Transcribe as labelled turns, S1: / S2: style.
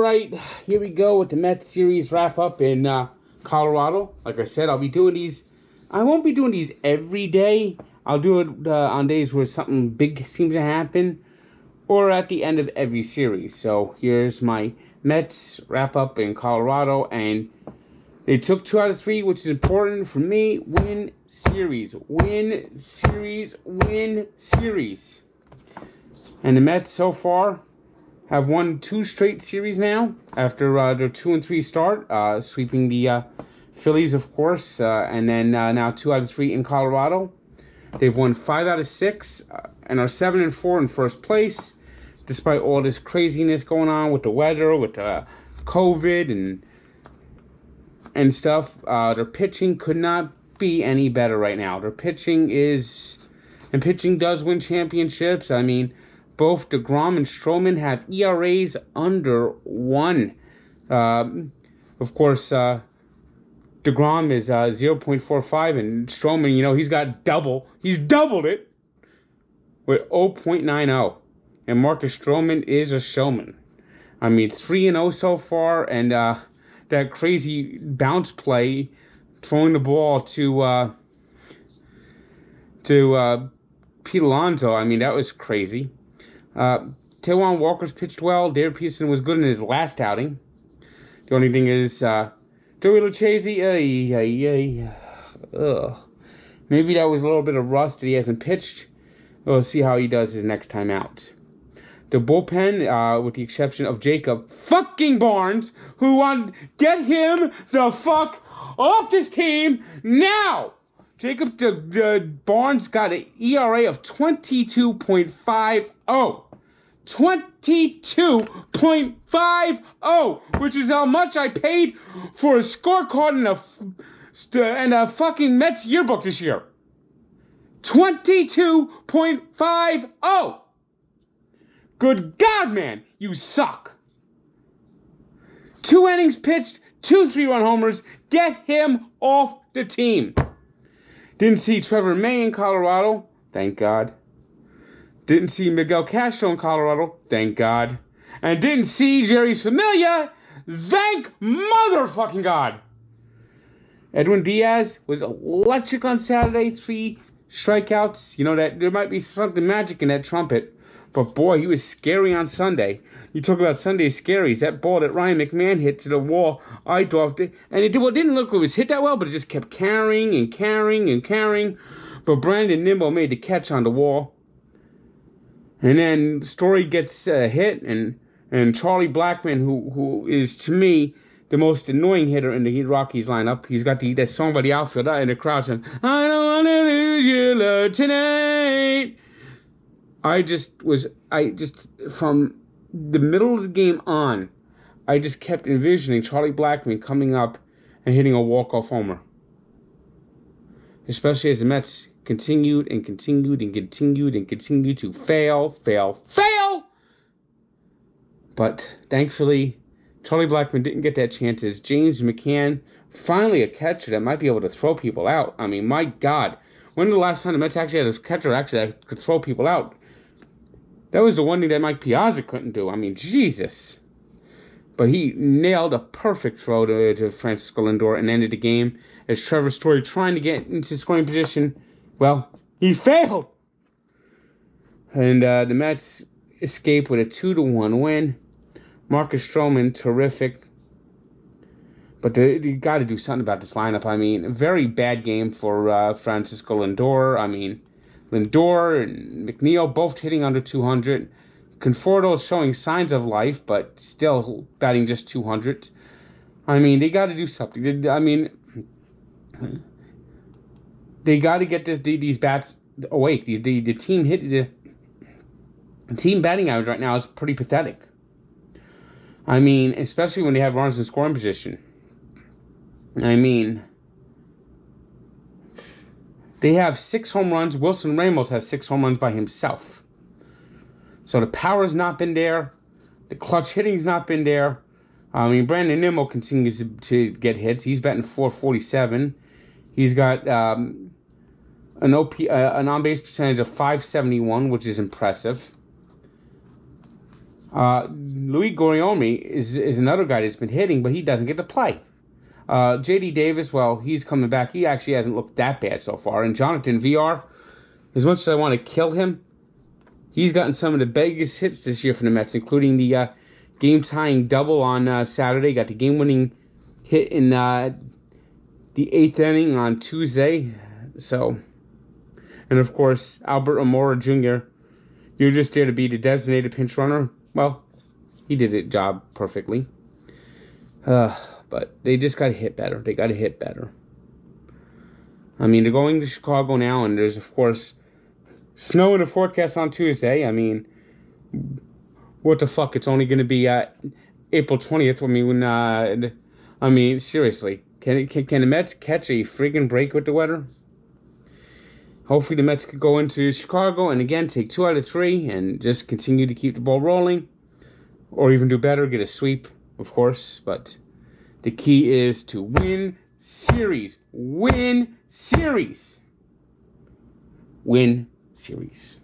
S1: right, here we go with the Mets series wrap up in Colorado. Like I said, I'll be doing these. I won't be doing these every day. I'll do it on days where something big seems to happen, or at the end of every series. So here's my Mets wrap up in Colorado, and they took 2 out of 3, which is important for me. Win series, win series, win series. And the Mets so far have won 2 straight series now after their 2-3 start, sweeping the Phillies, of course, and then now 2 out of 3 in Colorado. They've won 5 out of 6 and are 7-4 in first place, despite all this craziness going on with the weather, with COVID and stuff. Their pitching could not be any better right now. Their pitching is, and pitching does win championships. I mean, both DeGrom and Stroman have ERAs under 1. Of course, DeGrom is 0.45, and Stroman, he's got double. He's doubled it with 0.90. And Marcus-Stroman is a showman. I mean, 3-0 so far, and that crazy bounce play, throwing the ball to Pete Alonso. I mean, that was crazy. Taijuan Walker's pitched well. David Peterson was good in his last outing. The only thing is, Joey Lucchesi, maybe that was a little bit of rust that he hasn't pitched. We'll see how he does his next time out. The bullpen, with the exception of Jacob fucking Barnes, who want get him the fuck off this team now. Jacob Barnes got an ERA of 22.50. 22.50, which is how much I paid for a scorecard and a fucking Mets yearbook this year. 22.50. Good God, man, you suck. 2 innings pitched, 2 3-run homers. Get him off the team. Didn't see Trevor May in Colorado. Thank God. Didn't see Miguel Castro in Colorado. Thank God. And didn't see Jerry's Familia. Thank motherfucking God. Edwin Diaz was electric on Saturday. 3 strikeouts. That there might be something magic in that trumpet. But boy, he was scary on Sunday. You talk about Sunday scaries. That ball that Ryan McMahon hit to the wall, and it didn't look like it was hit that well, but it just kept carrying and carrying and carrying. But Brandon Nimmo made the catch on the wall. And then Story gets hit, and Charlie Blackmon, who is, to me, the most annoying hitter in the Rockies lineup. He's got that song by the outfield in the crowd saying, I don't want to lose your love tonight. From the middle of the game on, I just kept envisioning Charlie Blackmon coming up and hitting a walk-off homer. Especially as the Mets continued to fail. But thankfully, Charlie Blackmon didn't get that chance as James McCann, finally a catcher that might be able to throw people out. I mean, my God. When was the last time the Mets actually had a catcher that could throw people out? That was the one thing that Mike Piazza couldn't do. I mean, Jesus. But he nailed a perfect throw to Francisco Lindor and ended the game as Trevor Story trying to get into scoring position. Well, he failed. And the Mets escape with a 2-1 win. Marcus-Stroman, terrific. But you got to do something about this lineup. I mean, a very bad game for Francisco Lindor. I mean, Lindor and McNeil both hitting under 200. Conforto showing signs of life, but still batting just 200. I mean, they got to do something. They got to get these bats awake. The team batting average right now is pretty pathetic. I mean, especially when they have runners in scoring position. I mean, they have 6 home runs. Wilson Ramos has 6 home runs by himself. So the power's not been there. The clutch hitting's not been there. I mean, Brandon Nimmo continues to get hits. He's batting .447. He's got an on-base percentage of .571, which is impressive. Louis Guillorme is another guy that's been hitting, but he doesn't get to play. J.D. Davis, well, he's coming back. He actually hasn't looked that bad so far. And Jonathan VR, as much as I want to kill him, he's gotten some of the biggest hits this year for the Mets, including the game-tying double on Saturday. Got the game-winning hit in the 8th inning on Tuesday. So, and of course, Albert Amora Jr., you're just there to be the designated pinch runner. Well, he did the job perfectly. But they just got to hit better. They got to hit better. I mean, they're going to Chicago now, and there's, of course, snow in the forecast on Tuesday. I mean, what the fuck? It's only going to be April 20th. I mean, seriously. Can the Mets catch a friggin' break with the weather? Hopefully the Mets could go into Chicago and, again, take 2 out of 3 and just continue to keep the ball rolling. Or even do better, get a sweep, of course. But the key is to win series. Win series. Win series.